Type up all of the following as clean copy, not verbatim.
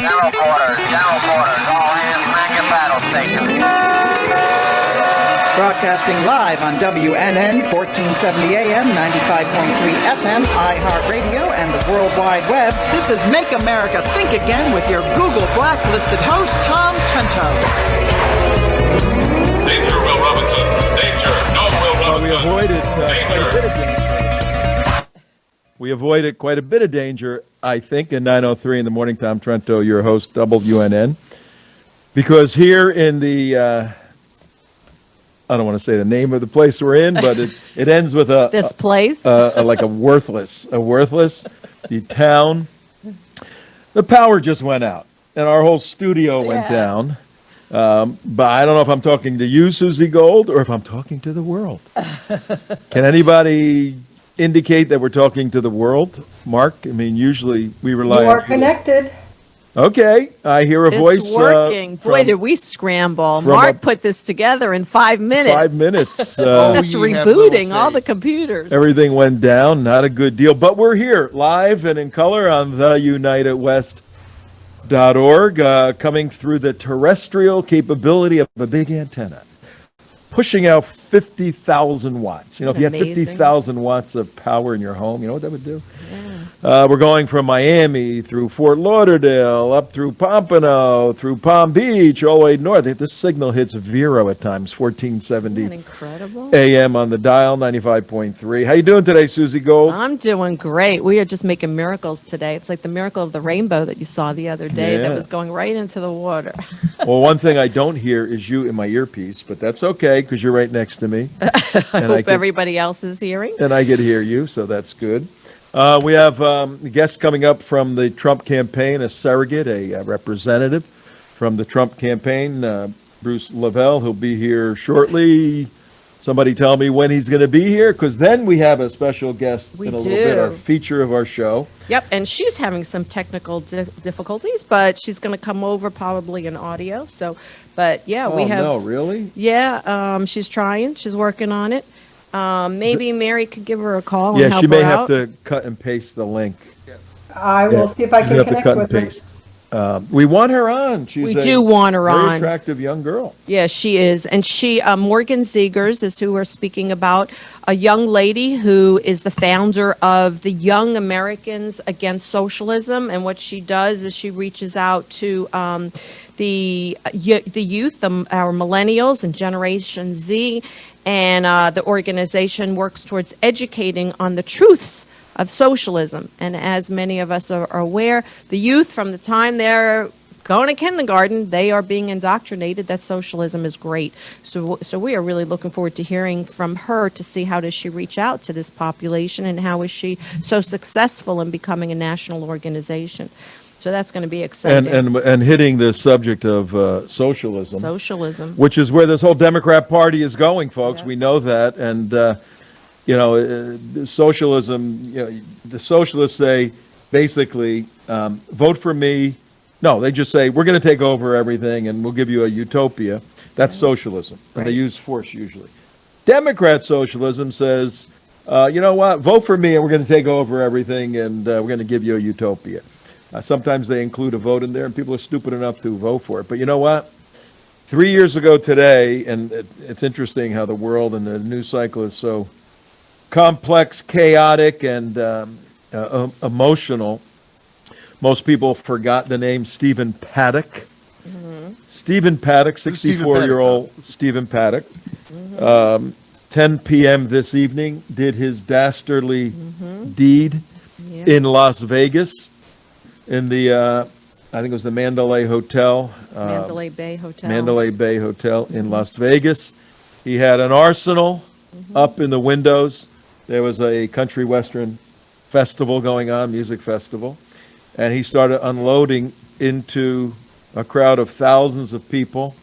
General quarters, all hands man your battle stations. Broadcasting live on WNN 1470 AM, 95.3 FM, iHeartRadio, and the World Wide Web. This is Make America Think Again with your Google Blacklisted host, Tom Trento. Danger, Will Robinson. Danger. No, Will Robinson. We avoided quite a bit of danger. We avoided quite a bit of danger, I think, in 9:03 in the morning. Tom Trento, your host, WNN. Because here in the... I don't want to say the name of the place we're in, but it ends with a this place, like a worthless, the town. The power just went out, and our whole studio went down. But I don't know if I'm talking to you, Susie Gold, or if I'm talking to the world. Can anybody indicate that we're talking to the world, Mark? I mean, usually we rely. You are connected. Okay, I hear a voice. It's working. Boy, did we scramble. Mark put this together in 5 minutes. 5 minutes. That's rebooting all the computers. Everything went down. Not a good deal. But we're here, live and in color on theunitedwest.org, coming through the terrestrial capability of a big antenna, pushing out 50,000 watts. You know, if you had 50,000 watts of power in your home, you know what that would do? We're going from Miami through Fort Lauderdale, up through Pompano, through Palm Beach, all the way north. This signal hits Vero at times, 1470 incredible? AM on the dial, 95.3. How you doing today, Susie Gold? I'm doing great. We are just making miracles today. It's like the miracle of the rainbow that you saw the other day that was going right into the water. Well, one thing I don't hear is you in my earpiece, but that's okay because you're right next to me. I hope everybody else is hearing. And I get to hear you, so that's good. We have a guest coming up from the Trump campaign, a surrogate, a representative from the Trump campaign, Bruce Lavelle. He'll be here shortly. Somebody tell me when he's going to be here, because then we have a special guest in a little bit, our feature of our show. Yep, and she's having some technical difficulties, but she's going to come over probably in audio. So, but yeah, we have. Oh, no, really? Yeah, she's trying. She's working on it. Maybe Mary could give her a call and help her out. Yeah, she may have to cut and paste the link. I will see if I can connect with her. We want her on. We do want her on. Very attractive young girl. Yeah, she is. And she, Morgan Zegers is who we're speaking about, a young lady who is the founder of the Young Americans Against Socialism. And what she does is she reaches out to the youth, our millennials and Generation Z. And the organization works towards educating on the truths of socialism. And as many of us are aware, the youth, from the time they're going to kindergarten, they are being indoctrinated that socialism is great. So we are really looking forward to hearing from her to see how does she reach out to this population and how is she so successful in becoming a national organization. So that's going to be exciting. And hitting the subject of socialism. Socialism. Which is where this whole Democrat Party is going, folks. Yeah. We know that. And, socialism, the socialists say, basically, vote for me. No, they just say, we're going to take over everything and we'll give you a utopia. That's socialism. And they use force usually. Democrat socialism says, you know what, vote for me and we're going to take over everything and we're going to give you a utopia. Sometimes they include a vote in there, and people are stupid enough to vote for it. But you know what? 3 years ago today, and it's interesting how the world and the news cycle is so complex, chaotic, and emotional. Most people forgot the name Stephen Paddock. Mm-hmm. Stephen Paddock, 64-year-old Stephen Paddock. Mm-hmm. 10 p.m. this evening, did his dastardly deed in Las Vegas. In the, I think it was the Mandalay Hotel. Mandalay Bay Hotel. Mandalay Bay Hotel in Las Vegas. He had an arsenal up in the windows. There was a country western festival going on, music festival. And he started unloading into a crowd of thousands of people.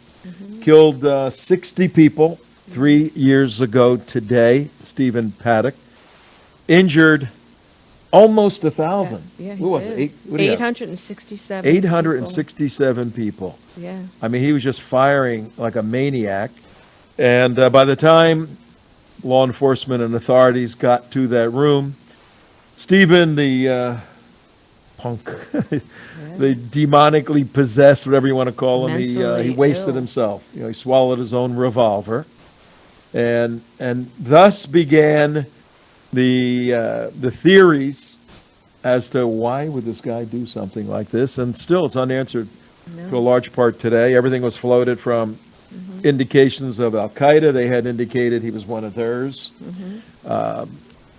Killed 60 people 3 years ago today, Stephen Paddock. Injured almost 1,000. Yeah, what was it? 867. 867 people. Yeah. I mean, he was just firing like a maniac. And by the time law enforcement and authorities got to that room, Stephen, the punk. The demonically possessed, whatever you want to call him. He Mentally wasted ill. himself. He swallowed his own revolver, and thus began the theories as to why would this guy do something like this, and still it's unanswered to a large part today. Everything was floated from indications of Al Qaeda. They had indicated he was one of theirs.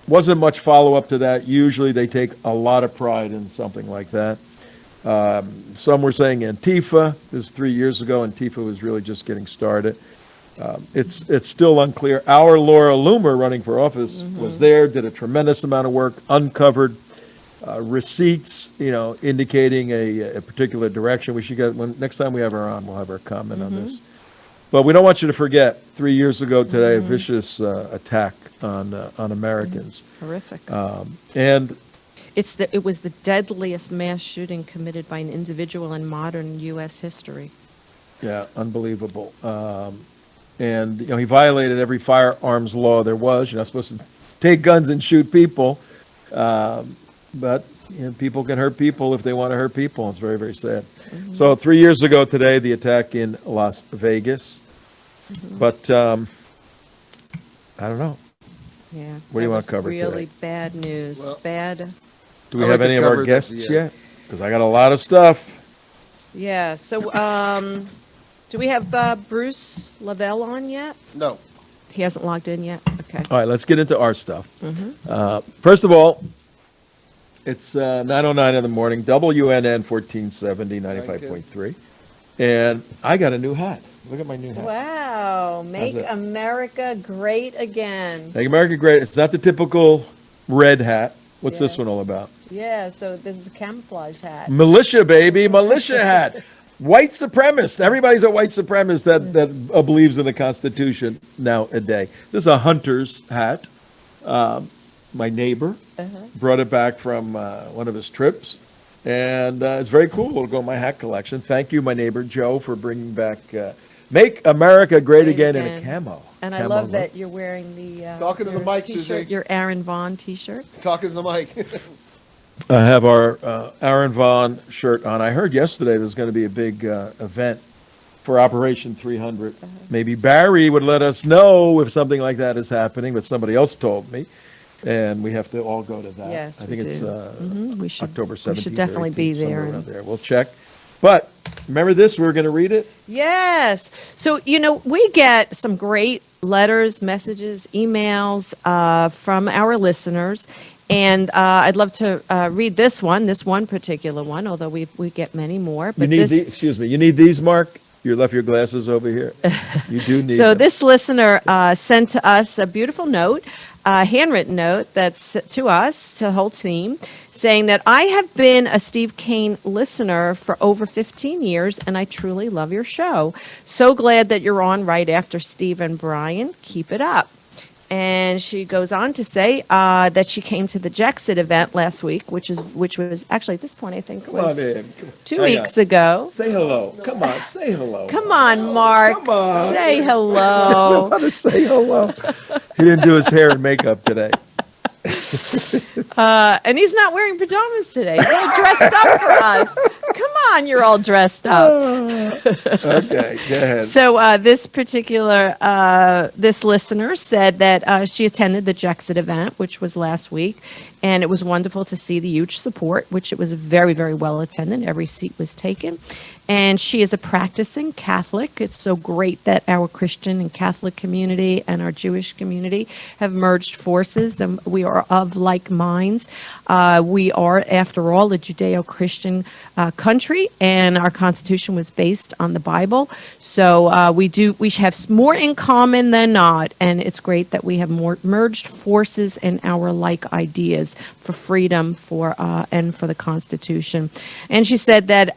Wasn't much follow-up to that. Usually they take a lot of pride in something like that. Some were saying Antifa. This is 3 years ago. Antifa was really just getting started. It's still unclear. Our Laura Loomer, running for office, was there, did a tremendous amount of work, uncovered receipts, indicating a particular direction. We should get, next time we have her on, we'll have her comment on this. But we don't want you to forget, 3 years ago today, a vicious attack on Americans. Horrific. And It was the deadliest mass shooting committed by an individual in modern U.S. history. yeah, unbelievable. And he violated every firearms law there was. You're not supposed to take guns and shoot people. But people can hurt people if they want to hurt people. It's very, very sad. So 3 years ago today, the attack in Las Vegas. But I don't know. Yeah. What do you want to cover really today? bad news. Well- Bad. Do we I have like to any of our cover the- guests yeah. yet? Because I got a lot of stuff. Yeah. So, do we have Bruce Lavelle on yet? No. He hasn't logged in yet. Okay. All right, let's get into our stuff. First of all, it's 9:09 in the morning, WNN 1470, 95.3. And I got a new hat. Look at my new hat. Wow. Make it? America great again. Make America great. It's not the typical red hat. What's this Yeah. one all about? Yeah. So this is a camouflage hat. Militia, baby, militia hat. White supremacist. Everybody's a white supremacist that believes in the Constitution nowadays. This is a hunter's hat. My neighbor brought it back from one of his trips, and it's very cool. It'll go in my hat collection. Thank you, my neighbor Joe, for bringing back Make America Great Again in a camo. And I Camo love look. that you're wearing the Talking to the your mic, t-shirt, Susie. your Aaron Vaughn t-shirt. Talking to the mic. I have our Aaron Vaughn shirt on. I heard yesterday there's going to be a big event for Operation 300. Maybe Barry would let us know if something like that is happening, but somebody else told me, and we have to all go to that. Yes, I we think it's do. We should, October 17th. We should definitely or 18th, be there. somewhere around there. We'll check. But remember this? We were going to read it. Yes. So, we get some great letters, messages, emails from our listeners. And I'd love to read this one particular one, although we get many more. But Excuse me. You need these, Mark? You left your glasses over here. You do need So them. this listener sent to us a beautiful note, a handwritten note that's to us, to the whole team, saying that I have been a Steve Kane listener for over 15 years, and I truly love your show. So glad that you're on right after Steve and Brian. Keep it up. And she goes on to say that she came to the Jexit event last week, which was actually at this point I think it Come on was in. 2 Hang weeks on. ago. Say hello. Come on. Say hello. Come on, Mark. Come on. Say I hello. want to say hello. He didn't do his hair and makeup today. And he's not wearing pajamas today. He's all dressed up for us. Come on, you're all dressed up. Okay, go ahead. So this particular this listener said that she attended the Jexit event, which was last week, and it was wonderful to see the huge support, which it was very, very well attended. Every seat was taken. And she is a practicing Catholic. It's so great that our Christian and Catholic community and our Jewish community have merged forces, and we are of like minds. We are, after all, a Judeo-Christian country, and our Constitution was based on the Bible. So we have more in common than not, and it's great that we have more merged forces in our like ideas for freedom, and for the Constitution. And she said that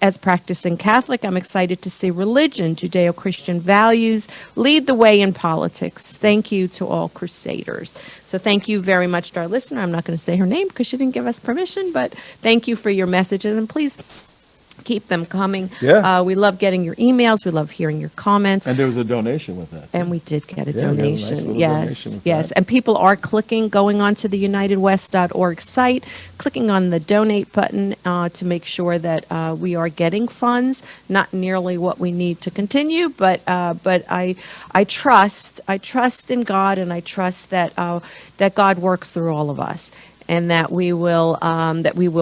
as practicing Catholic, I'm excited to see religion, Judeo-Christian values lead the way in politics. Thank you to all crusaders. So thank you very much to our listener. I'm not going to say her name because she didn't give us permission, but thank you for your messages. And please Keep them coming. Yeah. We love getting your emails. We love hearing your comments. And there was a donation with that. And we did get a Yeah, we got a donation. nice little Yes, donation with yes. that. And people are going onto the UnitedWest.org site, clicking on the donate button to make sure that we are getting funds. Not nearly what we need to continue, but I trust in God, and I trust that that God works through all of us, and that we will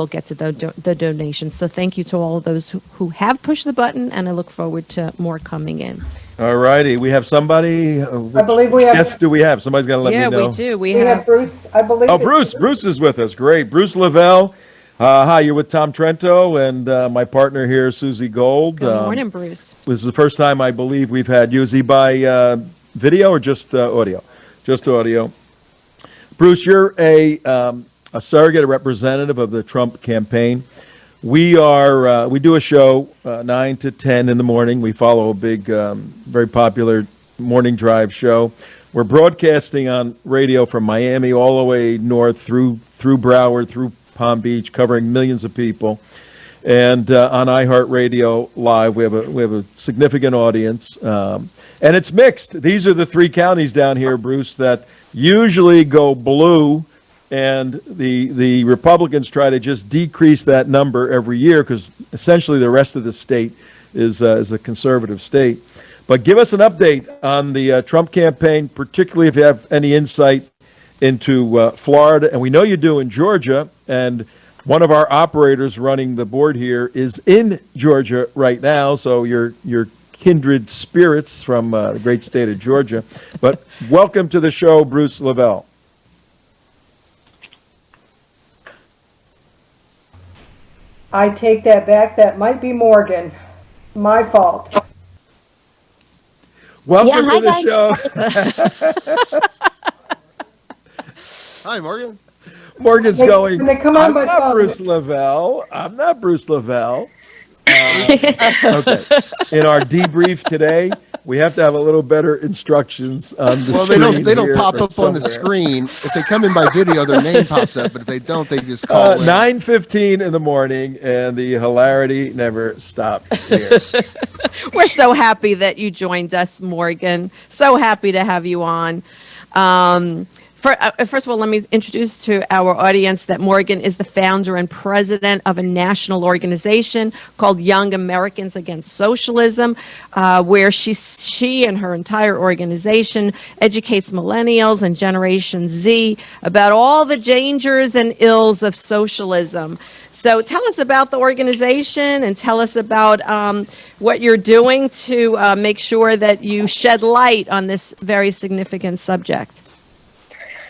get to the donation. So thank you to all of those who have pushed the button, and I look forward to more coming in. All righty. We have somebody. I believe we have. Yes, do we have? Somebody's got to let me know. Yeah, we do. We We have have. Bruce, I believe. Oh, Bruce. Bruce is with us. Great. Bruce Lavelle. Hi, you're with Tom Trento and my partner here, Susie Gold. Good morning, Bruce. This is the first time I believe we've had you. Is he by video or just audio? Just audio. Bruce, you're a surrogate, a representative of the Trump campaign. We do a show 9 to 10 in the morning. We follow a big, very popular morning drive show. We're broadcasting on radio from Miami all the way north through Broward, through Palm Beach, covering millions of people. And on iHeartRadio Live, we have a significant audience. And it's mixed. These are the three counties down here, Bruce, that usually go blue. And the Republicans try to just decrease that number every year because essentially the rest of the state is a conservative state. But give us an update on the Trump campaign, particularly if you have any insight into Florida. And we know you do in Georgia. And one of our operators running the board here is in Georgia right now. So you're kindred spirits from the great state of Georgia. But welcome to the show, Bruce Lavelle. I take that back. That might be Morgan. My fault. Welcome to the show. Hi, Morgan. Morgan's They- going, they come on I'm by not phone." Bruce Lavelle. I'm not Bruce Lavelle. Okay. In our debrief today, we have to have a little better instructions on the Well, screen. they don't here pop or up on the somewhere. screen. If they come in by video, their name pops up. But if they don't, they just call in. 9:15 in the morning, and the hilarity never stops here. We're so happy that you joined us, Morgan. So happy to have you on. First of all, let me introduce to our audience that Morgan is the founder and president of a national organization called Young Americans Against Socialism, where she and her entire organization educates millennials and Generation Z about all the dangers and ills of socialism. So tell us about the organization and tell us about what you're doing to make sure that you shed light on this very significant subject.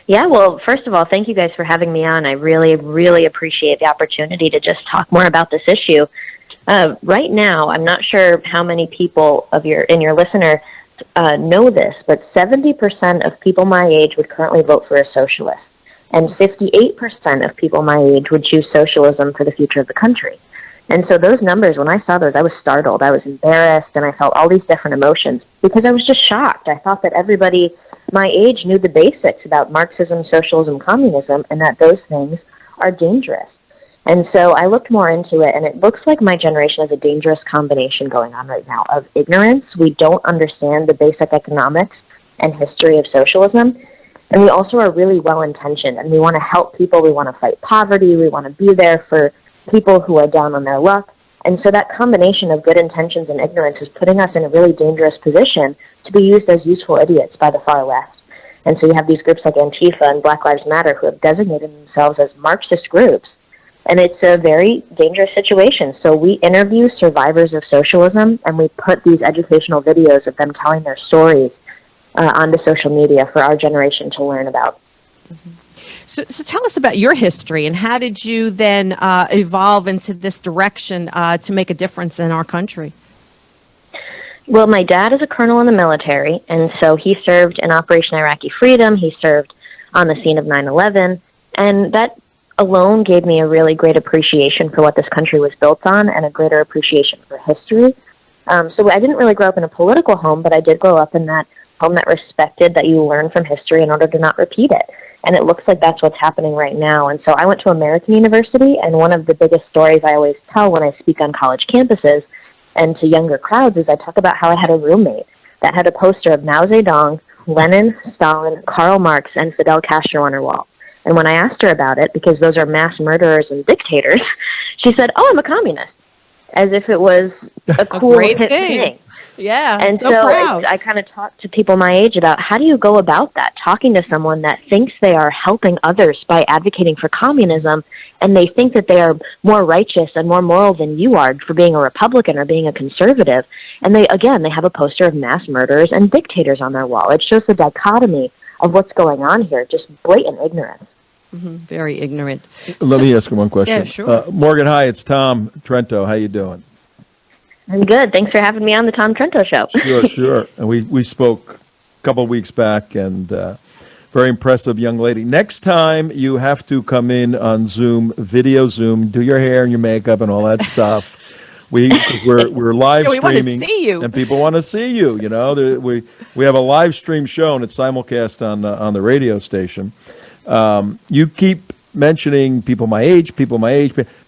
Yeah, well, first of all, thank you guys for having me on. I really, really appreciate the opportunity to just talk more about this issue. Right now, I'm not sure how many people in your listener know this, but 70% of people my age would currently vote for a socialist, and 58% of people my age would choose socialism for the future of the country. And so those numbers, when I saw those, I was startled. I was embarrassed, and I felt all these different emotions because I was just shocked. I thought that everybody my age knew the basics about Marxism, socialism, communism, and that those things are dangerous. And so I looked more into it, and it looks like my generation has a dangerous combination going on right now of ignorance. We don't understand the basic economics and history of socialism, and we also are really well-intentioned, and we want to help people. We want to fight poverty. We want to be there for people who are down on their luck. And so that combination of good intentions and ignorance is putting us in a really dangerous position to be used as useful idiots by the far left. And so you have these groups like Antifa and Black Lives Matter who have designated themselves as Marxist groups. And it's a very dangerous situation. So we interview survivors of socialism, and we put these educational videos of them telling their stories onto social media for our generation to learn about. Mm-hmm. So tell us about your history, and how did you then evolve into this direction to make a difference in our country? Well, my dad is a colonel in the military, and so he served in Operation Iraqi Freedom. He served on the scene of 9/11, and that alone gave me a really great appreciation for what this country was built on and a greater appreciation for history. So I didn't really grow up in a political home, but I did grow up in that home that respected that you learn from history in order to not repeat it. And it looks like that's what's happening right now. And so I went to American University, and one of the biggest stories I always tell when I speak on college campuses and to younger crowds is I talk about how I had a roommate that had a poster of Mao Zedong, Lenin, Stalin, Karl Marx, and Fidel Castro on her wall. And when I asked her about it, because those are mass murderers and dictators, she said, "Oh, I'm a communist," as if it was a cool great hip thing. Yeah, And so proud. I kind of talk to people my age about how do you go about that, talking to someone that thinks they are helping others by advocating for communism, and they think that they are more righteous and more moral than you are for being a Republican or being a conservative. And they have a poster of mass murderers and dictators on their wall. It shows the dichotomy of what's going on here, just blatant ignorance. Very ignorant. Let me ask you one question. Yeah, sure. Morgan, hi, it's Tom Trento. How you doing? I'm good. Thanks for having me on the Tom Trento Show. Sure. And we spoke a couple of weeks back, and very impressive young lady. Next time you have to come in on Zoom, video Zoom, do your hair and your makeup and all that stuff. Because we're live we wanna streaming, see you. and people want to see you. You know, we have a live stream show, and it's simulcast on the radio station. You keep mentioning people my age.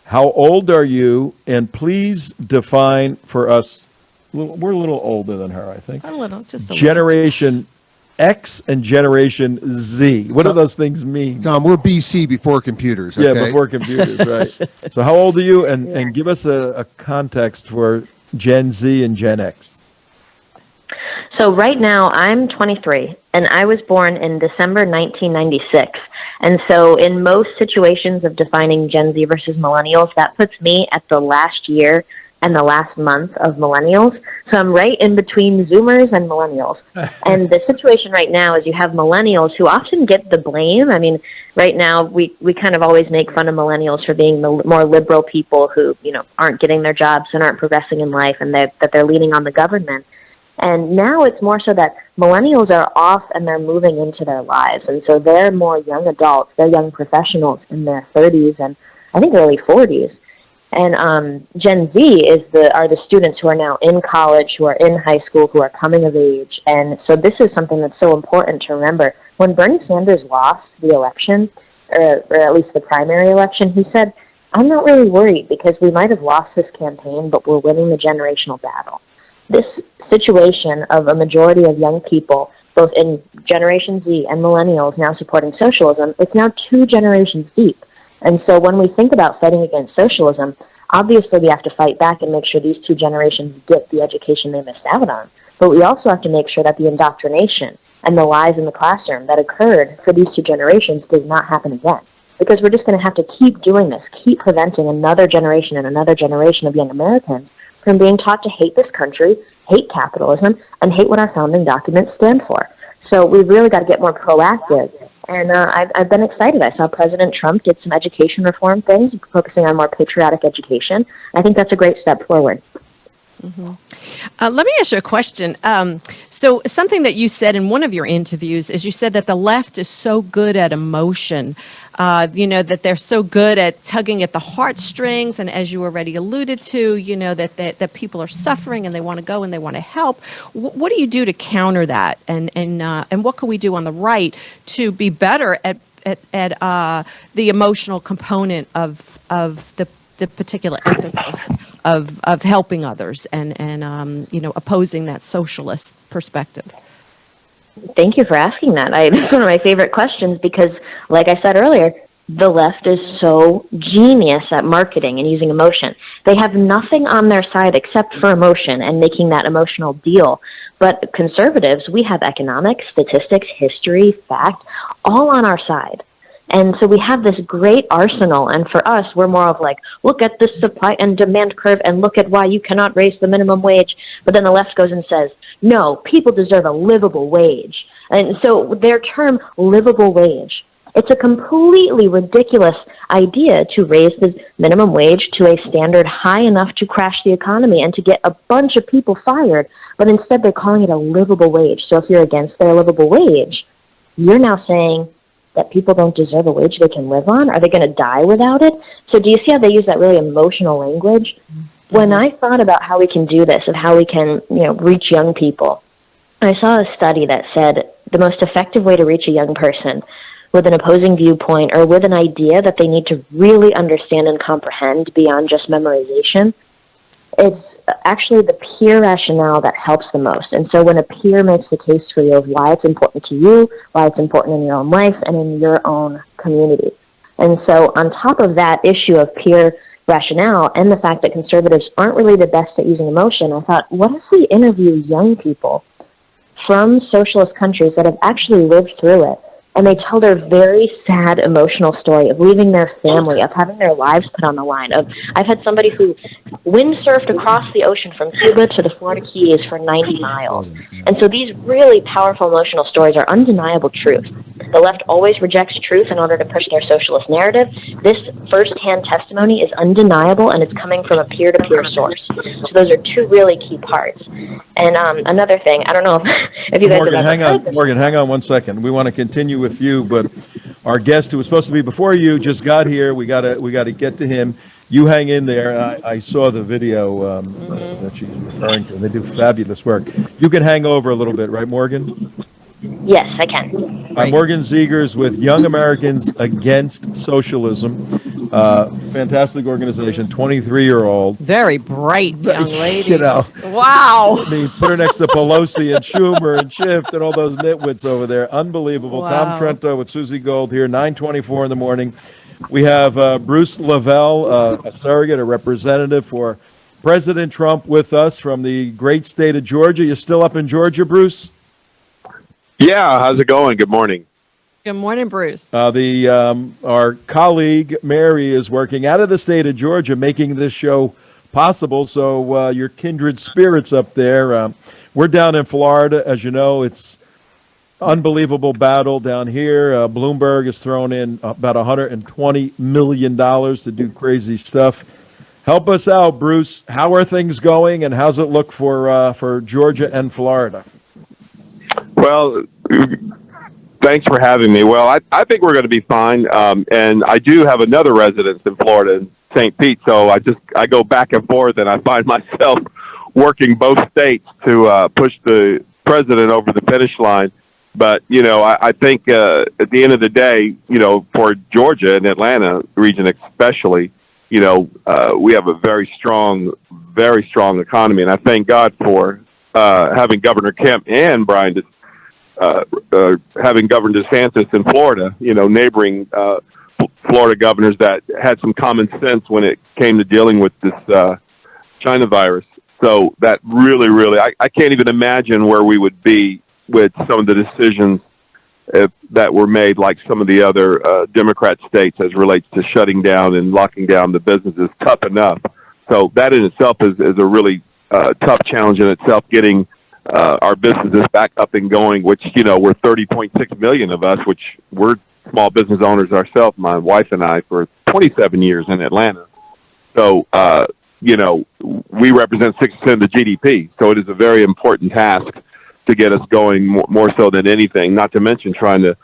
How old are you? And please define for us. We're a little older than her, I think. A little, just a little. Generation X and Generation Z. What do those things mean? Tom, we're BC before computers. Yeah, Okay? before computers, right? So how old are you? And give us a context for Gen Z and Gen X. So right now I'm 23, and I was born in December 1996. And so in most situations of defining Gen Z versus millennials, that puts me at the last year and the last month of millennials. So I'm right in between Zoomers and millennials. And the situation right now is you have millennials who often get the blame. I mean, right now we kind of always make fun of millennials for being the more liberal people who, aren't getting their jobs and aren't progressing in life, and that they're leaning on the government. And now it's more so that millennials are off and they're moving into their lives. And so they're more young adults, they're young professionals in their 30s and I think early 40s. And Gen Z are the students who are now in college, who are in high school, who are coming of age. And so this is something that's so important to remember. When Bernie Sanders lost the election, or at least the primary election, he said, "I'm not really worried because we might have lost this campaign, but we're winning the generational battle." This situation of a majority of young people, both in Generation Z and millennials now supporting socialism, it's now 2 generations deep. And so when we think about fighting against socialism, obviously we have to fight back and make sure these 2 generations get the education they missed out on. But we also have to make sure that the indoctrination and the lies in the classroom that occurred for these 2 generations does not happen again. Because we're just going to have to keep doing this, keep preventing another generation and another generation of young Americans from being taught to hate this country, hate capitalism, and hate what our founding documents stand for. So we've really got to get more proactive. And I've been excited. I saw President Trump did some education reform things, focusing on more patriotic education. I think that's a great step forward. Let me ask you a question. So something that you said in one of your interviews is you said that the left is so good at emotion, that they're so good at tugging at the heartstrings. And as you already alluded to, that people are suffering and they want to go and they want to help. What do you do to counter that? And what can we do on the right to be better at the emotional component of the particular emphasis of helping others and opposing that socialist perspective? Thank you for asking that. It's one of my favorite questions because, like I said earlier, the left is so genius at marketing and using emotion. They have nothing on their side except for emotion and making that emotional deal. But conservatives, we have economics, statistics, history, fact, all on our side. And so we have this great arsenal, and for us, we're more of like, look at this supply and demand curve and look at why you cannot raise the minimum wage. But then the left goes and says, no, people deserve a livable wage. And so their term, livable wage, it's a completely ridiculous idea to raise the minimum wage to a standard high enough to crash the economy and to get a bunch of people fired. But instead, they're calling it a livable wage. So if you're against their livable wage, you're now saying that people don't deserve a wage they can live on? Are they going to die without it? So do you see how they use that really emotional language? When I thought about how we can do this and how we can, reach young people, I saw a study that said the most effective way to reach a young person with an opposing viewpoint or with an idea that they need to really understand and comprehend beyond just memorization, it's actually the peer rationale that helps the most. And so when a peer makes the case for you of why it's important to you, why it's important in your own life and in your own community. And so on top of that issue of peer rationale and the fact that conservatives aren't really the best at using emotion, I thought, what if we interview young people from socialist countries that have actually lived through it, and they tell their very sad emotional story of leaving their family, of having their lives put on the line. I've had somebody who windsurfed across the ocean from Cuba to the Florida Keys for 90 miles. And so these really powerful emotional stories are undeniable truth. The left always rejects truth in order to push their socialist narrative. This first-hand testimony is undeniable, and it's coming from a peer-to-peer source. So those are two really key parts. And another thing, I don't know if you guys Morgan, have ever heard this. Morgan, hang on one second. We want to continue with you, but our guest who was supposed to be before you just got here. We gotta get to him. You hang in there. I saw the video that she's referring to. They do fabulous work. You can hang over a little bit, right, Morgan? Yes, I can. Morgan Zegers with Young Americans Against Socialism. Fantastic organization, 23-year-old. Very bright young lady. You know. Wow. I mean, put her next to Pelosi and Schumer and Schiff and all those nitwits over there. Unbelievable. Wow. Tom Trento with Susie Gold here, 9:24 in the morning. We have Bruce Lavelle, a surrogate, a representative for President Trump with us from the great state of Georgia. You're still up in Georgia, Bruce? Yeah, how's it going? Good morning. Good morning, Bruce. Our colleague Mary is working out of the state of Georgia, making this show possible. So your kindred spirits up there. We're down in Florida, as you know. It's unbelievable battle down here. Bloomberg has thrown in about $120 million to do crazy stuff. Help us out, Bruce. How are things going, and how's it look for Georgia and Florida? Well, thanks for having me. Well, I think we're going to be fine. And I do have another residence in Florida, in St. Pete. So I go back and forth, and I find myself working both states to push the president over the finish line. But, you know, I think at the end of the day, you know, for Georgia and Atlanta region especially, you know, we have a very strong economy. And I thank God for having Governor Kemp and Brian having Governor DeSantis in Florida, you know, neighboring Florida governors that had some common sense when it came to dealing with this China virus. So that really, I can't even imagine where we would be with some of the decisions that were made, like some of the other Democrat states as relates to shutting down and locking down the businesses. Tough enough. So that in itself is a really tough challenge in itself, getting our businesses back up and going, which, you know, we're 30.6 million of us, which we're small business owners ourselves, my wife and I, for 27 years in Atlanta. So, you know, we represent 6% of the GDP. So it is a very important task to get us going more so than anything, not to mention trying to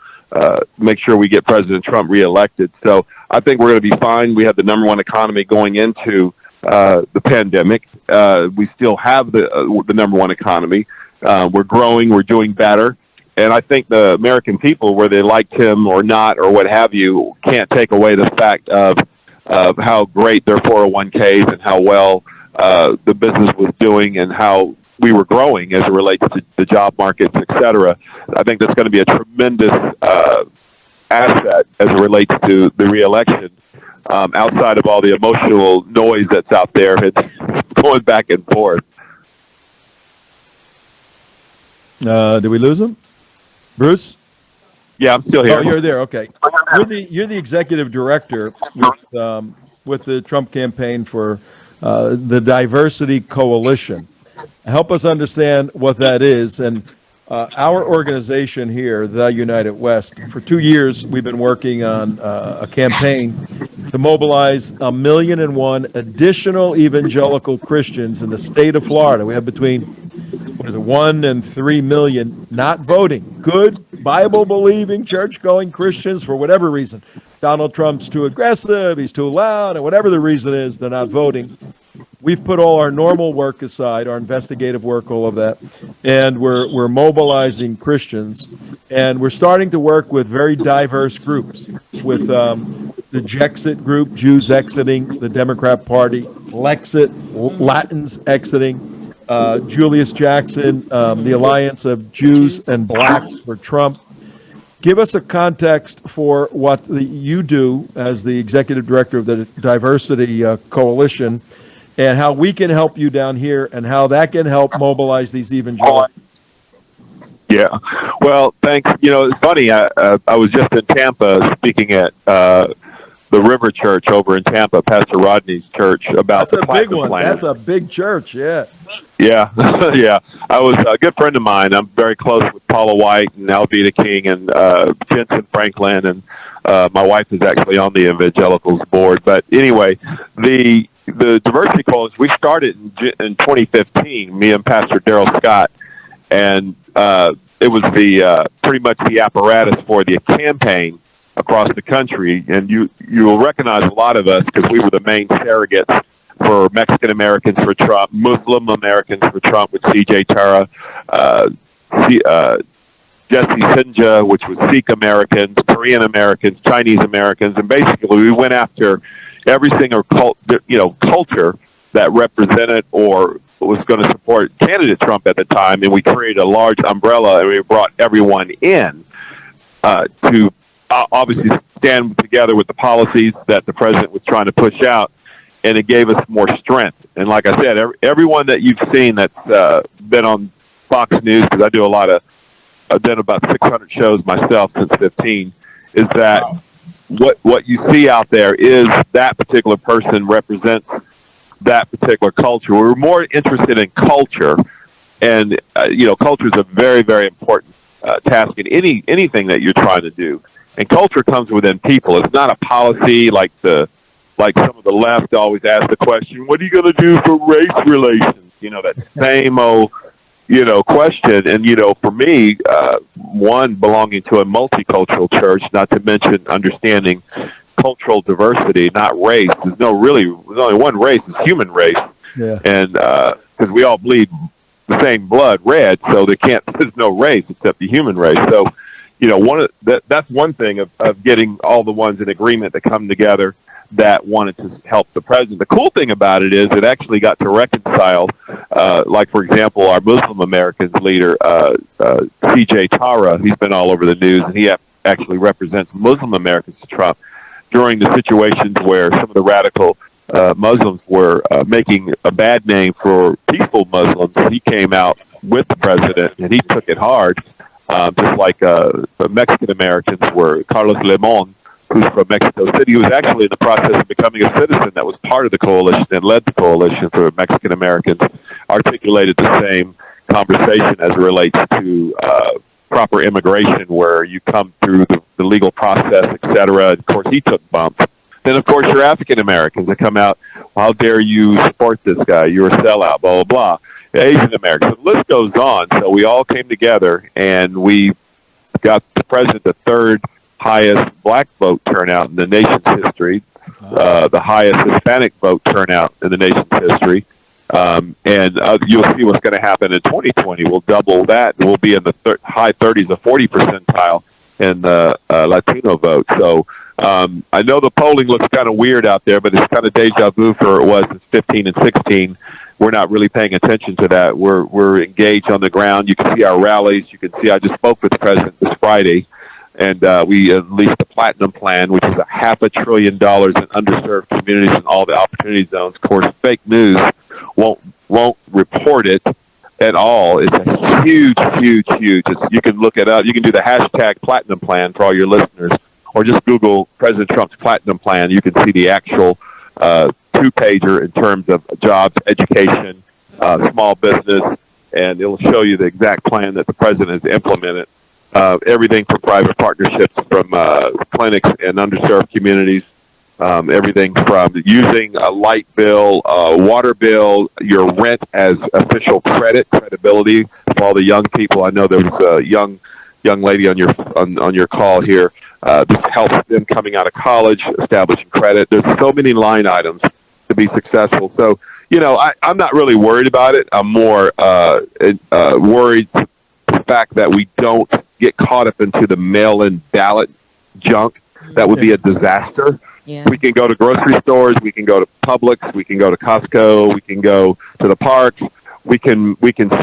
make sure we get President Trump reelected. So I think we're going to be fine. We have the number one economy going into the pandemic. We still have the number one economy. We're growing. We're doing better. And I think the American people, whether they liked him or not or what have you, can't take away the fact of how great their 401ks and how well the business was doing and how we were growing as it relates to the job markets, et cetera. I think that's going to be a tremendous asset as it relates to the reelection. Outside of all the emotional noise that's out there, it's going back and forth. Did we lose him? Bruce? Yeah, I'm still here. Oh, you're there. Okay. You're the executive director with the Trump campaign for the Diversity Coalition. Help us understand what that is. And our organization here, the United West, for 2 years, we've been working on a campaign to mobilize 1,000,001 additional evangelical Christians in the state of Florida. We have between 1 and 3 million not voting. Good Bible-believing, church-going Christians, for whatever reason. Donald Trump's too aggressive, he's too loud, and whatever the reason is, they're not voting. We've put all our normal work aside, our investigative work, all of that, and we're mobilizing Christians. And we're starting to work with very diverse groups, with the Jexit group, Jews exiting the Democrat Party, Lexit, Latins exiting, Julius Jackson, the Alliance of Jews and Blacks for Trump. Give us a context for what you do as the executive director of the Diversity Coalition, and how we can help you down here, and how that can help mobilize these evangelicals. Yeah. Well, thanks. It's funny. I was just in Tampa speaking at the River Church over in Tampa, Pastor Rodney's church, about That's the a big Platinum one. Plan. That's a big church, yeah. Yeah, yeah. I was a good friend of mine. I'm very close with Paula White and Alveda King and Jensen Franklin, and my wife is actually on the Evangelicals board. But anyway, the Diversity Coalition, we started in 2015, me and Pastor Daryl Scott, and it was the pretty much the apparatus for the campaign across the country. And you will recognize a lot of us because we were the main surrogates for Mexican Americans for Trump, Muslim Americans for Trump with C.J. Tara, Jesse Sinja, which was Sikh Americans, Korean Americans, Chinese Americans, and basically we went after every single culture that represented or was going to support candidate Trump at the time, and we created a large umbrella and we brought everyone in to obviously stand together with the policies that the president was trying to push out. And it gave us more strength. And like I said, everyone that you've seen that's been on Fox News, because I've done about 600 shows myself since 15, is that what you see out there is that particular person represents that particular culture. We're more interested in culture, and culture is a very, very important task in anything that you're trying to do. And culture comes within people. It's not a policy like some of the left always ask the question, what are you going to do for race relations? That same old, question. And, for me, one, belonging to a multicultural church, not to mention understanding cultural diversity, not race. There's only one race, it's human race. Yeah. And because we all bleed the same blood, red, so there's no race except the human race. So, that's one thing of getting all the ones in agreement that come together that wanted to help the president. The cool thing about it is it actually got to reconcile, like, for example, our Muslim Americans leader, C.J. Tara, he's been all over the news, and he actually represents Muslim Americans to Trump during the situations where some of the radical Muslims were making a bad name for peaceful Muslims. He came out with the president, and he took it hard, just like the Mexican Americans were. Carlos Limon, who's from Mexico City, was actually in the process of becoming a citizen that was part of the coalition and led the coalition for Mexican Americans, articulated the same conversation as it relates to proper immigration, where you come through the legal process, et cetera. Of course, he took bumps. Then, of course, your African Americans that come out, how dare you support this guy? You're a sellout, blah, blah, blah. Asian Americans. The list goes on. So we all came together, and we got the president the third highest black vote turnout in the nation's history, the highest Hispanic vote turnout in the nation's history. And you'll see what's going to happen in 2020. We'll double that, and we'll be in the high 30s, the 40 percentile in the Latino vote. So I know the polling looks kind of weird out there, but it's kind of deja vu for it was in 15 and 16. We're not really paying attention to that. We're engaged on the ground. You can see our rallies. You can see I just spoke with the president this Friday. And we unleashed the Platinum Plan, which is $500 billion in underserved communities in all the opportunity zones. Of course, fake news won't report it at all. It's a huge. You can look it up. You can do the hashtag Platinum Plan for all your listeners, or just Google President Trump's Platinum Plan. You can see the actual two-pager in terms of jobs, education, small business, and it'll show you the exact plan that the president has implemented. Everything from private partnerships, from clinics in underserved communities, everything from using a light bill, water bill, your rent as official credibility for all the young people. I know there was a young lady on your call here. This helps them coming out of college, establishing credit. There's so many line items to be successful. So, I'm not really worried about it. I'm more worried the fact that we don't get caught up into the mail-in ballot junk. That would be a disaster. Yeah. We can go to grocery stores. We can go to Publix. We can go to Costco. We can go to the parks. We can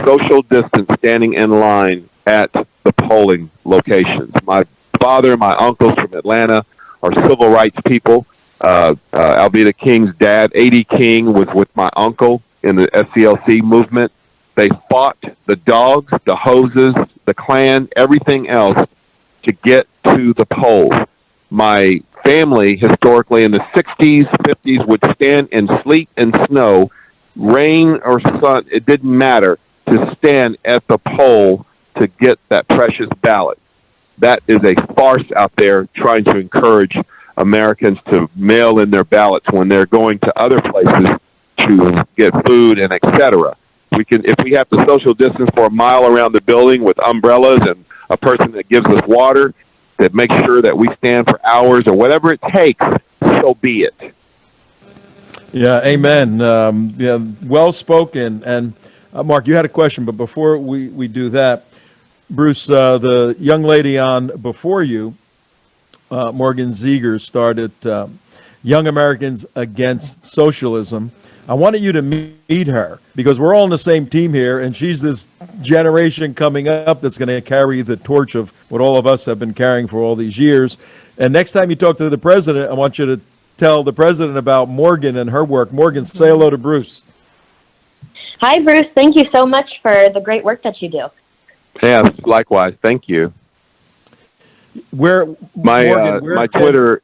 social distance standing in line at the polling locations. My father and my uncles from Atlanta are civil rights people. Alveda King's dad, A.D. King, was with my uncle in the SCLC movement. They fought the dogs, the hoses, the Klan, everything else to get to the polls. My family, historically in the 60s, 50s, would stand in sleet and snow, rain or sun, it didn't matter, to stand at the poll to get that precious ballot. That is a farce out there trying to encourage Americans to mail in their ballots when they're going to other places to get food and etc. We can, if we have to social distance for a mile around the building with umbrellas and a person that gives us water, that makes sure that we stand for hours or whatever it takes, so be it. Yeah, amen. Yeah, well spoken. And Mark, you had a question, but before we do that, Bruce, the young lady on before you, Morgan Ziegler, started Young Americans Against Socialism. I wanted you to meet her because we're all on the same team here, and she's this generation coming up that's going to carry the torch of what all of us have been carrying for all these years. And next time you talk to the president, I want you to tell the president about Morgan and her work. Morgan, say hello to Bruce. Hi, Bruce. Thank you so much for the great work that you do. Yes, likewise. Thank you. Morgan, my Twitter.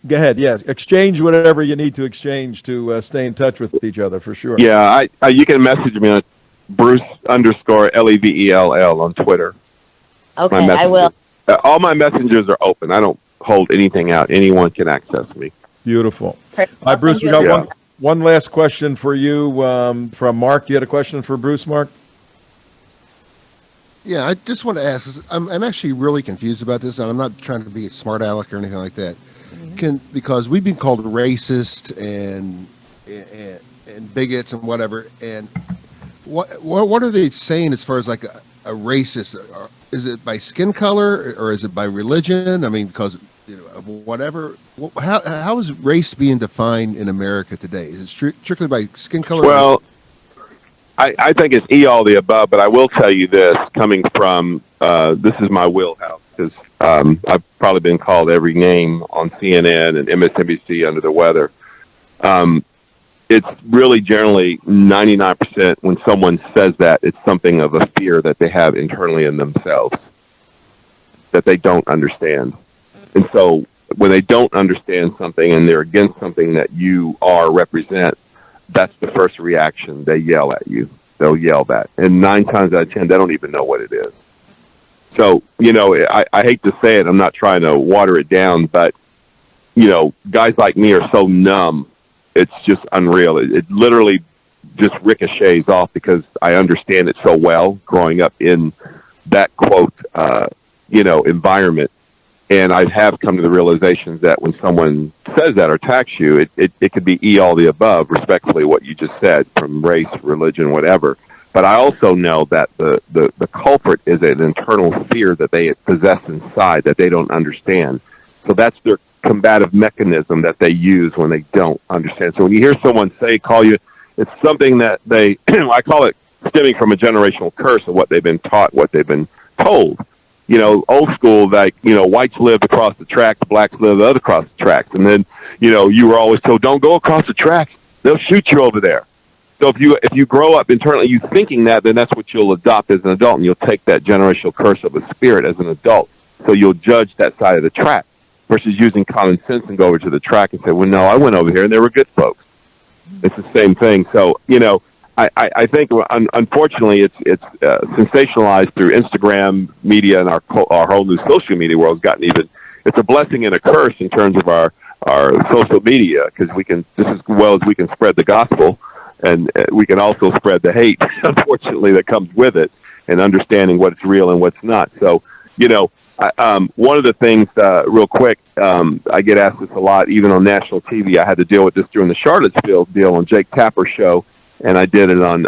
Go ahead. Yeah, exchange whatever you need to exchange to stay in touch with each other for sure. Yeah, you can message me on Bruce_Levell on Twitter. Okay, I will. All my messengers are open. I don't hold anything out. Anyone can access me. Beautiful. All right, Bruce, we got one last question for you from Mark. You had a question for Bruce, Mark? Yeah, I just want to ask. I'm actually really confused about this, and I'm not trying to be a smart aleck or anything like that. Because we've been called racist and bigots and whatever. And what are they saying as far as like a racist? Is it by skin color or is it by religion? I mean, because of whatever. How is race being defined in America today? Is it strictly by skin color? Well, I think it's all the above, but I will tell you this, coming from, this is my wheelhouse, because I've probably been called every name on CNN and MSNBC under the weather. It's really generally 99% when someone says that, it's something of a fear that they have internally in themselves that they don't understand. And so when they don't understand something and they're against something that you represent, that's the first reaction. They yell at you. They'll yell that. And 9 times out of 10, they don't even know what it is. So, I hate to say it. I'm not trying to water it down, but, guys like me are so numb. It's just unreal. It literally just ricochets off because I understand it so well growing up in that quote, environment. And I have come to the realization that when someone says that or attacks you, it could be all the above, respectfully, what you just said, from race, religion, whatever. But I also know that the culprit is an internal fear that they possess inside that they don't understand. So that's their combative mechanism that they use when they don't understand. So when you hear someone call you, it's something that they, I call it stemming from a generational curse of what they've been taught, what they've been told. Old school, like, whites lived across the tracks, blacks lived across the tracks. And then, you were always told, don't go across the tracks. They'll shoot you over there. So if you grow up internally, you thinking that, then that's what you'll adopt as an adult, and you'll take that generational curse of a spirit as an adult. So you'll judge that side of the track versus using common sense and go over to the track and say, well, no, I went over here and they were good folks. It's the same thing. So, I think, unfortunately, it's sensationalized through Instagram media, and our whole new social media world has gotten it's a blessing and a curse in terms of our social media, because we can, just as well as we can spread the gospel, and we can also spread the hate, unfortunately, that comes with it, and understanding what's real and what's not. So, one of the things, real quick, I get asked this a lot, even on national TV. I had to deal with this during the Charlottesville deal on Jake Tapper's show, and I did it on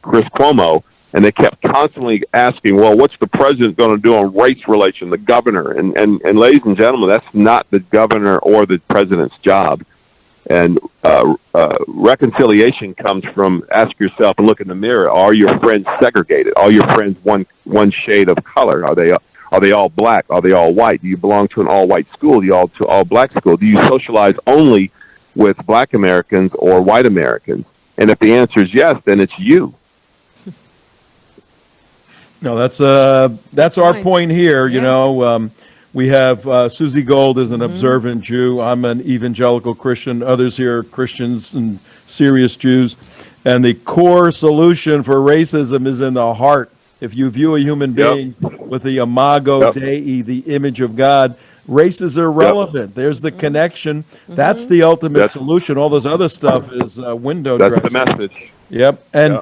Chris Cuomo. And they kept constantly asking, well, what's the president going to do on race relation, the governor? And ladies and gentlemen, that's not the governor or the president's job. And reconciliation comes from ask yourself and look in the mirror. Are your friends segregated? Are your friends one shade of color? Are they all black? Are they all white? Do you belong to an all-white school? Do you to all black school? Do you socialize only with black Americans or white Americans? And if the answer is yes, then it's you. No, that's our point here. You know, we have Susie Gold is an observant Jew. I'm an evangelical Christian. Others here are Christians and serious Jews. And the core solution for racism is in the heart. If you view a human being with the imago Dei, the image of God, race is irrelevant. There's the connection. That's the ultimate solution. All this other stuff is window dressing. That's the message. Yep. And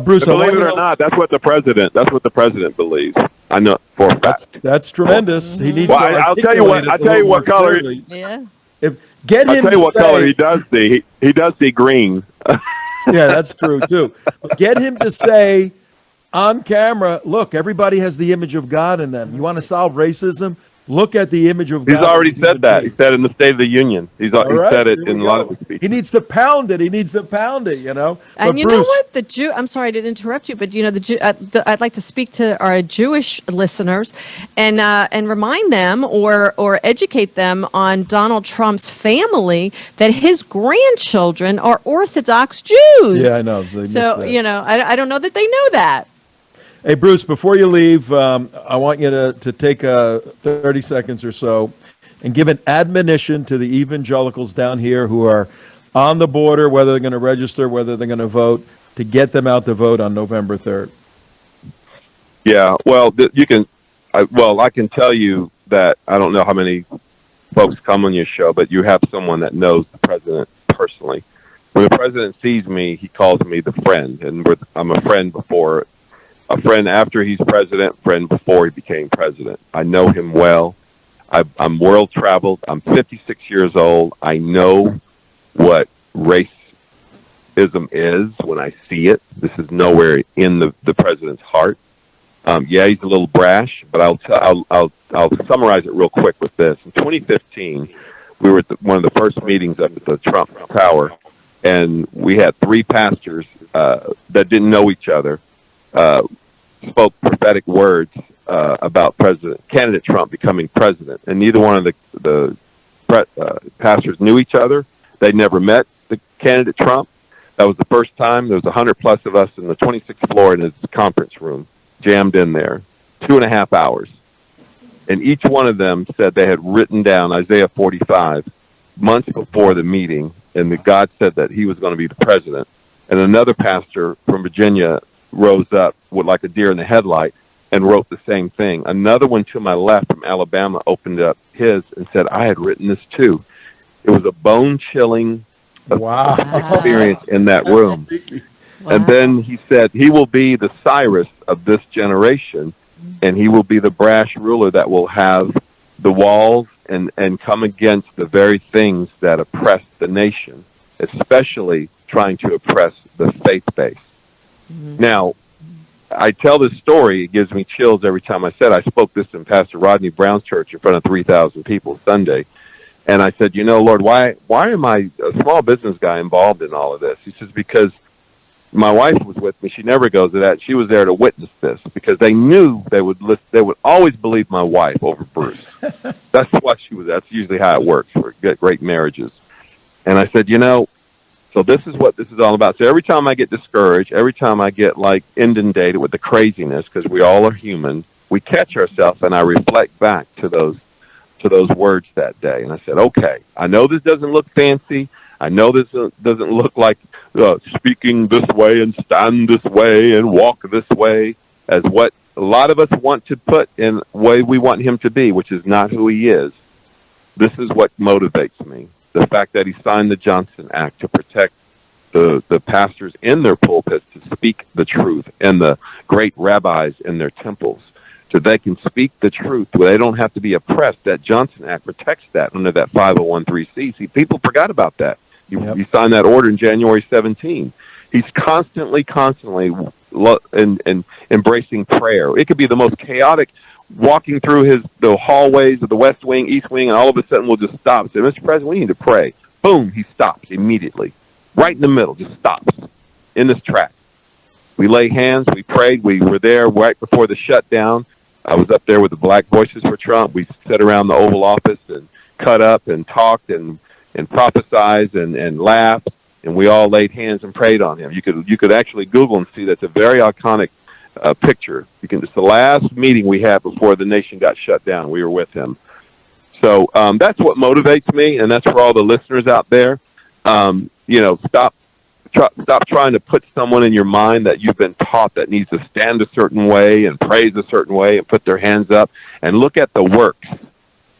Bruce, believe it or not, that's what the president believes. I know for a fact. That's tremendous. He needs well, to I'll tell you what color. Yeah. Get him I'll tell you what say, color he does see. He does see green. Yeah, that's true too. But get him to say on camera, look, everybody has the image of God in them. You want to solve racism? Look at the image of God. He's already said that. He said in the State of the Union. He said it in a lot of his speeches. He needs to pound it. You know. And but you Bruce, know what? I'm sorry to interrupt you, but you know, I'd like to speak to our Jewish listeners and remind them or educate them on Donald Trump's family that his grandchildren are Orthodox Jews. Yeah, I know. So you know, I don't know that they know that. Hey, Bruce, before you leave, I want you to take 30 seconds or so and give an admonition to the evangelicals down here who are on the border, whether they're going to register, whether they're going to vote, to get them out to vote on November 3rd. Yeah, well, I can tell you that I don't know how many folks come on your show, but you have someone that knows the president personally. When the president sees me, he calls me the friend, and I'm a friend before. A friend after he's president, friend before he became president. I know him well. I'm world traveled. I'm 56 years old. I know what racism is when I see it. This is nowhere in the president's heart. Yeah, he's a little brash, but I'll summarize it real quick with this. In 2015, we were at one of the first meetings up at the Trump Tower, and we had three pastors that didn't know each other. Spoke prophetic words about candidate Trump becoming president, and neither one of the pastors knew each other. They never met the candidate Trump. That was the first time. There was 100+ of us in the 26th floor in his conference room, jammed in there, 2.5 hours, and each one of them said they had written down Isaiah 45 months before the meeting, and that God said that he was going to be the president. And another pastor from Virginia rose up with like a deer in the headlight and wrote the same thing. Another one to my left from Alabama opened up his and said, I had written this too. It was a bone-chilling experience in that room. Wow. And then he said, he will be the Cyrus of this generation, and he will be the brash ruler that will have the walls and come against the very things that oppress the nation, especially trying to oppress the faith base. Mm-hmm. Now, I tell this story, it gives me chills every time I said. I spoke this in Pastor Rodney Brown's church in front of 3,000 people Sunday. And I said, you know, Lord, why am I a small business guy involved in all of this? He says, because my wife was with me. She never goes to that. She was there to witness this because they knew they would always believe my wife over Bruce. That's why that's usually how it works for great marriages. And I said, you know, so this is what this is all about. So every time I get discouraged, every time I get like inundated with the craziness, because we all are human, we catch ourselves, and I reflect back to those words that day. And I said, okay, I know this doesn't look fancy. I know this doesn't look like speaking this way and stand this way and walk this way as what a lot of us want to put in the way we want him to be, which is not who he is. This is what motivates me. The fact that he signed the Johnson Act to protect the pastors in their pulpits to speak the truth, and the great rabbis in their temples, so they can speak the truth where they don't have to be oppressed. That Johnson Act protects that under that 501(c)(3). See, people forgot about that. He signed that order in January 17. He's constantly and embracing prayer. It could be the most chaotic, walking through the hallways of the West Wing, East Wing, and all of a sudden we'll just stop and say, Mr. President, we need to pray. Boom, he stops immediately. Right in the middle, just stops in this track. We lay hands, we prayed, we were there right before the shutdown. I was up there with the Black Voices for Trump. We sat around the Oval Office and cut up and talked and prophesized and laughed, and we all laid hands and prayed on him. You could actually Google and see that's a very iconic picture. It's the last meeting we had before the nation got shut down. We were with him. So that's what motivates me, and that's for all the listeners out there. Stop trying to put someone in your mind that you've been taught that needs to stand a certain way and praise a certain way and put their hands up, and look at the works.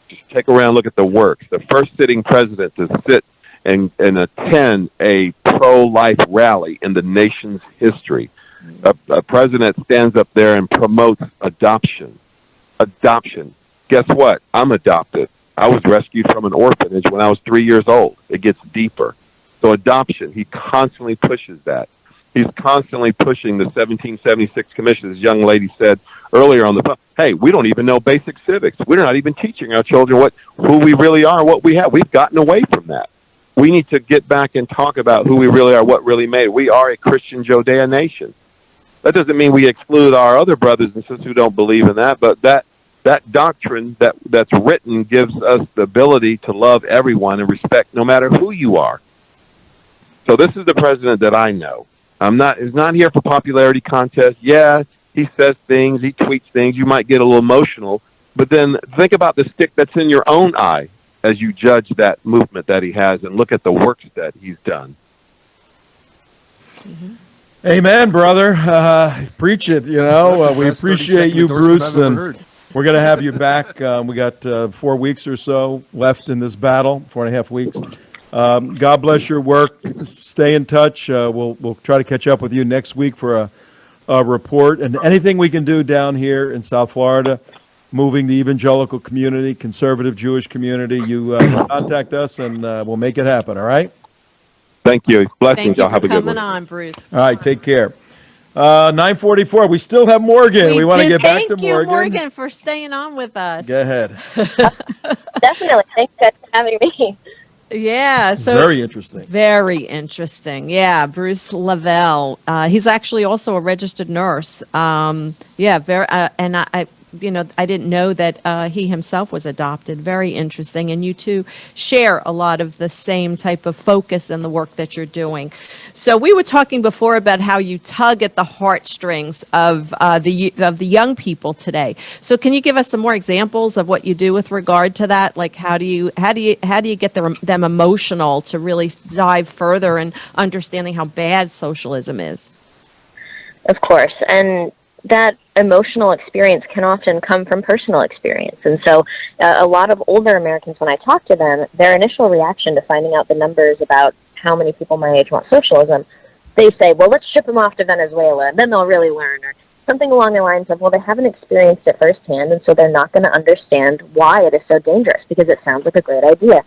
Just take around, look at the works. The first sitting president to sit and attend a pro-life rally in the nation's history. A president stands up there and promotes adoption. Adoption. Guess what? I'm adopted. I was rescued from an orphanage when I was 3 years old. It gets deeper. So adoption, he constantly pushes that. He's constantly pushing the 1776 Commission. This young lady said earlier on the phone, hey, we don't even know basic civics. We're not even teaching our children who we really are, what we have. We've gotten away from that. We need to get back and talk about who we really are, what really made it. We are a Christian Judeo nation. That doesn't mean we exclude our other brothers and sisters who don't believe in that, but that doctrine that's written gives us the ability to love everyone and respect no matter who you are. So this is the president that I know. He's not here for popularity contest. Yeah, he says things, he tweets things, you might get a little emotional, but then think about the stick that's in your own eye as you judge that movement that he has and look at the works that he's done. Mm-hmm. Amen, brother. Preach it, we appreciate you, Bruce, and we're going to have you back. We got 4 weeks or so left in this battle, 4.5 weeks. God bless your work. Stay in touch. We'll try to catch up with you next week for a report. And anything we can do down here in South Florida, moving the evangelical community, conservative Jewish community, you contact us and we'll make it happen, all right? Thank you. Blessings. Thank you Y'all have for a good coming one. on, Bruce. All right, take care. 9:44. We still have Morgan. We want to get back to Thank you, Morgan. Morgan, for staying on with us. Go ahead. Definitely. Thanks, guys, for having me. Yeah, so Very interesting. Very interesting. Yeah, Bruce Lavelle. He's actually also a registered nurse. Very. And I didn't know that he himself was adopted. Very interesting. And you two share a lot of the same type of focus in the work that you're doing. So we were talking before about how you tug at the heartstrings of the young people today. So can you give us some more examples of what you do with regard to that? Like how do you get them emotional to really dive further in understanding how bad socialism is? Of course. And that emotional experience can often come from personal experience. And so a lot of older Americans, when I talk to them, their initial reaction to finding out the numbers about how many people my age want socialism, they say, well, let's ship them off to Venezuela, and then they'll really learn, or something along the lines of, well, they haven't experienced it firsthand, and so they're not going to understand why it is so dangerous, because it sounds like a great idea.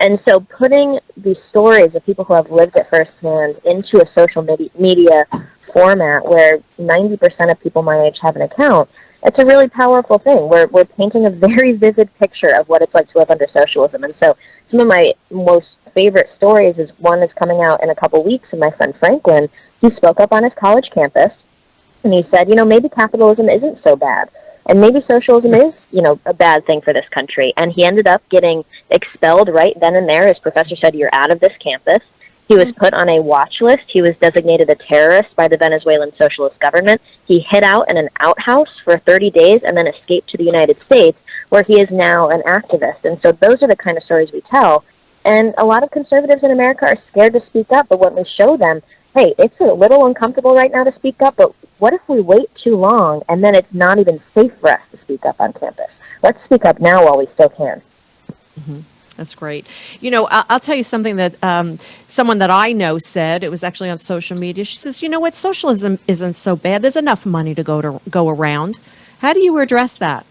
And so putting the stories of people who have lived it firsthand into a social media format where 90% of people my age have an account, it's a really powerful thing. We're painting a very vivid picture of what it's like to live under socialism. And so some of my most favorite stories is one is coming out in a couple weeks, and my friend Franklin, he spoke up on his college campus, and he said, maybe capitalism isn't so bad. And maybe socialism is, a bad thing for this country. And he ended up getting expelled right then and there. His professor said, you're out of this campus. He was put on a watch list. He was designated a terrorist by the Venezuelan socialist government. He hid out in an outhouse for 30 days and then escaped to the United States, where he is now an activist. And so those are the kind of stories we tell. And a lot of conservatives in America are scared to speak up, but when we show them, hey, it's a little uncomfortable right now to speak up, but what if we wait too long and then it's not even safe for us to speak up on campus? Let's speak up now while we still can. Mm-hmm. That's great. I'll tell you something that someone that I know said. It was actually on social media. She says, what, socialism isn't so bad. There's enough money to go around. How do you address that?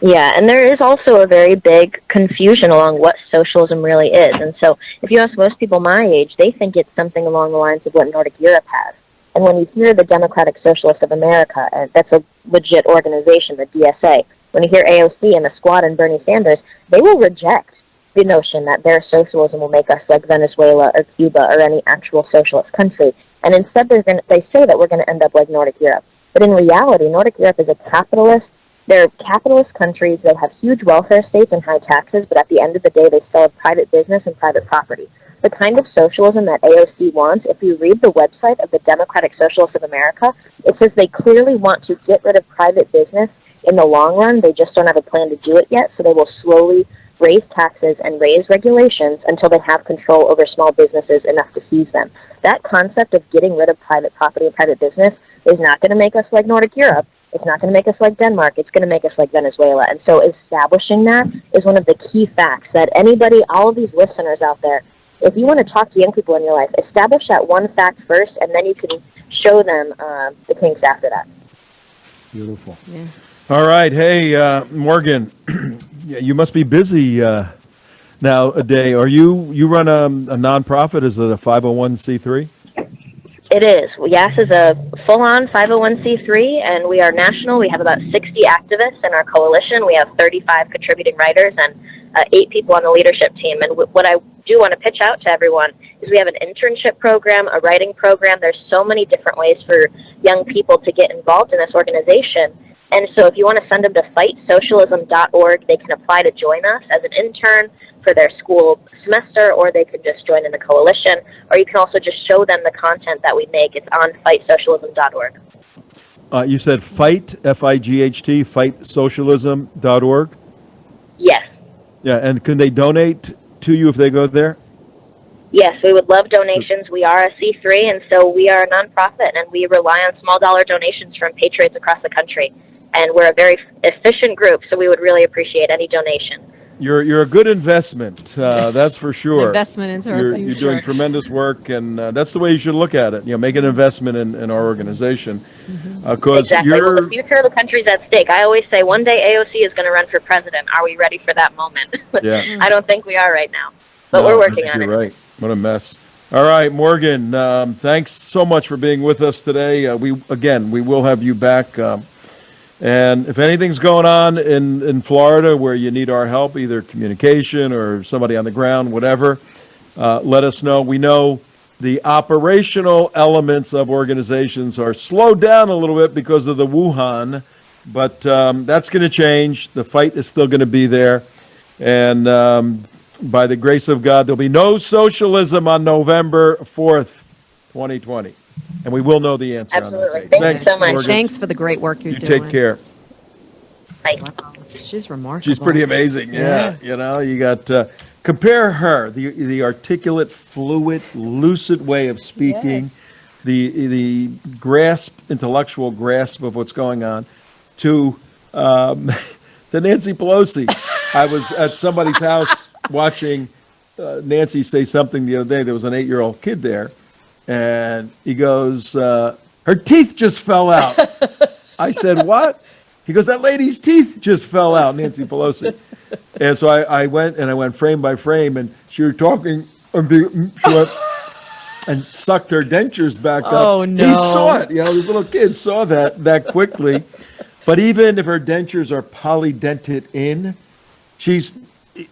Yeah, and there is also a very big confusion along what socialism really is. And so if you ask most people my age, they think it's something along the lines of what Nordic Europe has. And when you hear the Democratic Socialists of America, and that's a legit organization, the DSA, when you hear AOC and the Squad and Bernie Sanders, they will reject the notion that their socialism will make us like Venezuela or Cuba or any actual socialist country. And instead, they say that we're going to end up like Nordic Europe. But in reality, Nordic Europe is a capitalist. They're capitalist countries. They'll have huge welfare states and high taxes, but at the end of the day, they still have private business and private property. The kind of socialism that AOC wants, if you read the website of the Democratic Socialists of America, it says they clearly want to get rid of private business in the long run. They just don't have a plan to do it yet, so they will slowly raise taxes and raise regulations until they have control over small businesses enough to seize them. That concept of getting rid of private property and private business is not going to make us like Nordic Europe. It's not going to make us like Denmark. It's going to make us like Venezuela. And so establishing that is one of the key facts that anybody, all of these listeners out there, if you want to talk to young people in your life, establish that one fact first, and then you can show them the kinks after that. Beautiful. Yeah. All right. Hey, Morgan, you must be busy nowadays. Are you run a nonprofit? Is it a 501c3? It is. YAS is a full-on 501c3, and we are national. We have about 60 activists in our coalition. We have 35 contributing writers and 8 people on the leadership team. And what I do want to pitch out to everyone is we have an internship program, a writing program. There's so many different ways for young people to get involved in this organization. And so if you want to send them to fightsocialism.org, they can apply to join us as an intern for their school semester, or they can just join in the coalition, or you can also just show them the content that we make. It's on fightsocialism.org. You said fight, F-I-G-H-T, fightsocialism.org? Yes. Yeah, and can they donate to you if they go there? Yes, we would love donations. We are a C3, and so we are a nonprofit, and we rely on small dollar donations from patriots across the country. And we're a very efficient group, so we would really appreciate any donation. You're a good investment, that's for sure. Investment into our future. You're doing tremendous work, and that's the way you should look at it. Make an investment in our organization, because Exactly. Well, the future of the country is at stake. I always say one day AOC is going to run for president. Are we ready for that moment? Yeah. I don't think we are right now, but we're working on it. You're right. What a mess. All right, Morgan, thanks so much for being with us today. We will have you back. And if anything's going on in Florida where you need our help, either communication or somebody on the ground, whatever, let us know. We know the operational elements of organizations are slowed down a little bit because of the Wuhan, but that's going to change. The fight is still going to be there. And by the grace of God, there'll be no socialism on November 4th, 2020. And we will know the answer Absolutely. on that Thank day. you so much. Morgan. Thanks for the great work you're You doing. take care. Bye. Wow. She's remarkable. She's pretty amazing. Yeah. You got compare her, the articulate, fluid, lucid way of speaking, the intellectual grasp of what's going on, to the Nancy Pelosi. I was at somebody's house watching Nancy say something the other day. There was an 8-year-old kid there, and he goes, her teeth just fell out. I said, what? He goes, that lady's teeth just fell out, Nancy Pelosi. And so I went frame by frame, and she was talking, and she went and sucked her dentures back up. Oh, no. He saw it. This little kid saw that quickly. But even if her dentures are polydented in, she's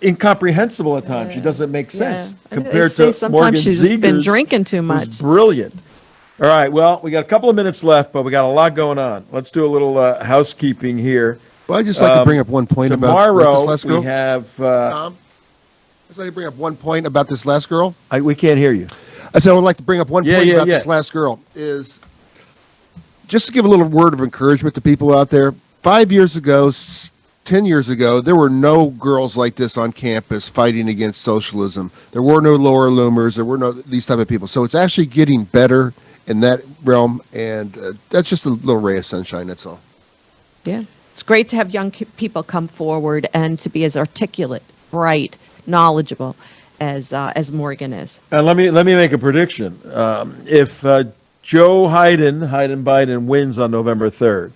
incomprehensible at times. She doesn't make sense compared to sometimes Morgan she's Ziegers, been drinking too much. who's brilliant. All right, well, we got a couple of minutes left, but we got a lot going on. Let's do a little housekeeping here. Well, I'd just like to bring up one point about this last girl. We have... Tom, I'd like to bring up one point about this last girl. we can't hear you. I said I would like to bring up one point about this last girl. Is just to give a little word of encouragement to people out there. 5 years ago, 10 years ago, there were no girls like this on campus fighting against socialism. There were no lower loomers. There were no these type of people. So it's actually getting better in that realm, and that's just a little ray of sunshine, that's all. Yeah. It's great to have young people come forward and to be as articulate, bright, knowledgeable as Morgan is. And let me make a prediction. If Joe Biden wins on November 3rd,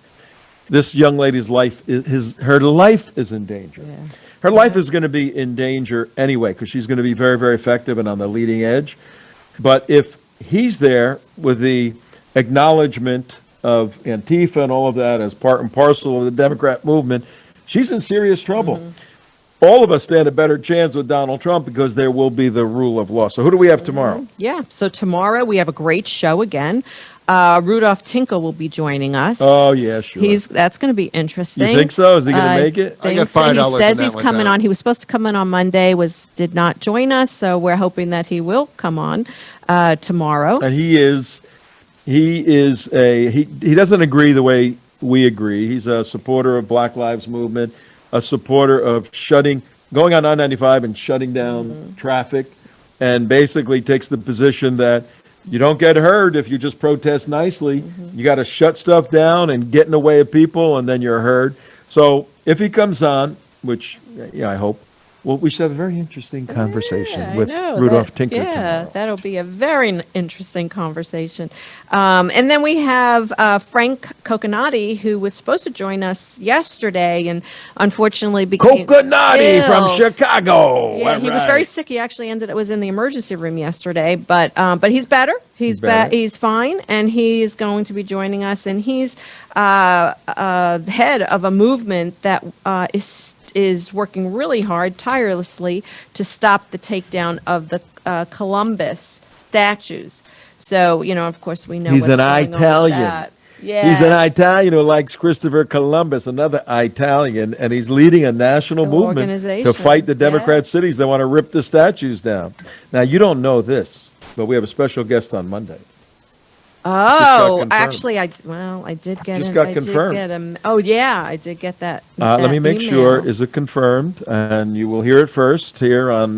this young lady's life her life is in danger. Yeah. Her life is going to be in danger anyway, because she's going to be very, very effective and on the leading edge. But if he's there with the acknowledgement of Antifa and all of that as part and parcel of the Democrat movement, she's in serious trouble. All of us stand a better chance with Donald Trump because there will be the rule of law. So who do we have tomorrow? Yeah. So tomorrow we have a great show again. Rudolph Tinkle will be joining us. Oh, yeah, sure. That's going to be interesting. You think so? Is he going to make it? I got So. He $5 says in he's that coming one, on. He was supposed to come in on Monday, did not join us. So we're hoping that he will come on tomorrow. And he doesn't agree the way we agree. He's a supporter of Black Lives Movement, a supporter of going on I-95 and shutting down traffic, and basically takes the position that you don't get heard if you just protest nicely. You got to shut stuff down and get in the way of people, and then you're heard. So if he comes on, which I hope, well, we should have a very interesting conversation with Rudolph Tinker tomorrow. That'll be a very interesting conversation. And then we have Frank Coconati, who was supposed to join us yesterday and unfortunately became Coconati ill. from Chicago. Yeah, All he was right. very sick. He actually was in the emergency room yesterday, but he's better. He's he's fine, and he's going to be joining us. And he's head of a movement that is working really hard, tirelessly, to stop the takedown of the Columbus statues. So, of course, we know He's what's an going on with Italian. that. Yeah. He's an Italian who likes Christopher Columbus, another Italian, and he's leading a national movement organization, to fight the yeah. Democrat cities that want to rip the statues down. Now, you don't know this, but we have a special guest on Monday. Oh, confirmed. actually, I did get Just him. got I confirmed. Did get him. Oh, yeah, I did get that. Let me make email. sure. Is it confirmed? And you will hear it first here on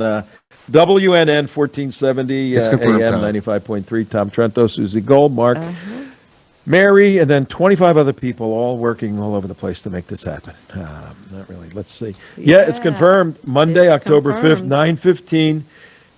WNN 1470 It's confirmed, AM Tom. 95.3. Tom Trento, Susie Gold, Mark, Mary, and then 25 other people all working all over the place to make this happen. Not really. Let's see. Yeah, it's confirmed. Monday, It's October 5th, confirmed. 9:15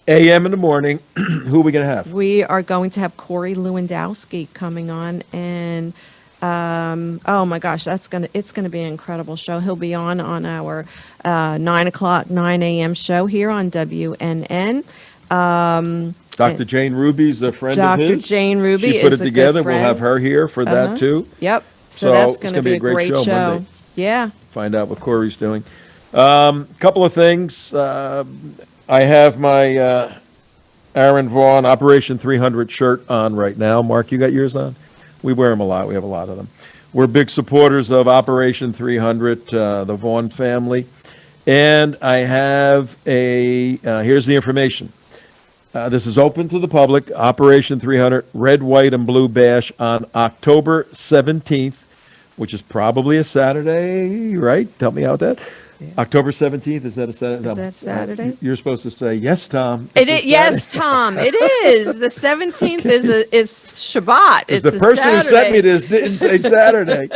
a.m. in the morning. Who are we going to have? We are going to have Corey Lewandowski coming on, and oh my gosh, it's gonna be an incredible show. He'll be on our 9 a.m. show here on WNN. Dr. Jane Ruby's a friend of Dr. his. Jane Ruby She put is it a good together. We'll friend. have her here for that too. Yep. So So that's it's going gonna to be a great show. Monday. Yeah. Find out what Corey's doing. Couple of things. I have my Aaron Vaughn Operation 300 shirt on right now. Mark, you got yours on? We wear them a lot. We have a lot of them. We're big supporters of Operation 300, the Vaughn family. And I have here's the information. This is open to the public. Operation 300 Red, White, and Blue Bash on October 17th, which is probably a Saturday, right? Help me out with that. October 17th, is that a Saturday? Is that Saturday? You're supposed to say, yes, Tom. It it's is, a yes, Saturday." Tom. It is. The 17th is Shabbat. It's The a person who sent me Saturday. this didn't say Saturday.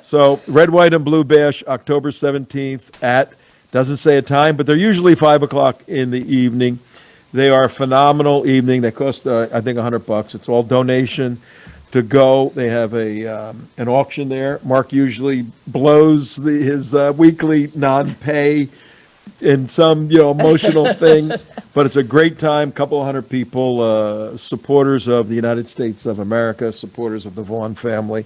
So Red, White, and Blue Bash, October 17th doesn't say a time, but they're usually 5 o'clock in the evening. They are a phenomenal evening. They cost, I think, $100. It's all donation to go. They have an auction there. Mark usually blows his weekly non-pay in some emotional thing, but it's a great time. Couple hundred people, supporters of the United States of America, supporters of the Vaughn family.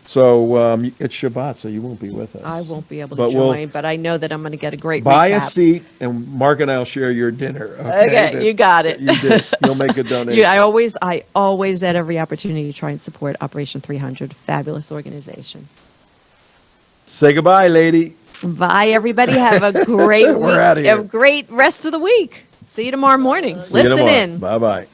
So it's Shabbat, so you won't be with us. I won't be able But to we'll join, but I know that I'm going to get a great buy a recap. seat, and Mark and I'll share your dinner. Okay, you got it. You did. You'll make a donation. Yeah, I always at every opportunity try and support Operation 300. Fabulous organization. Say goodbye, lady. Bye, everybody. Have a great We're week. outta here. A great rest of the week. See you tomorrow morning. See you Listen tomorrow. in. Bye-bye.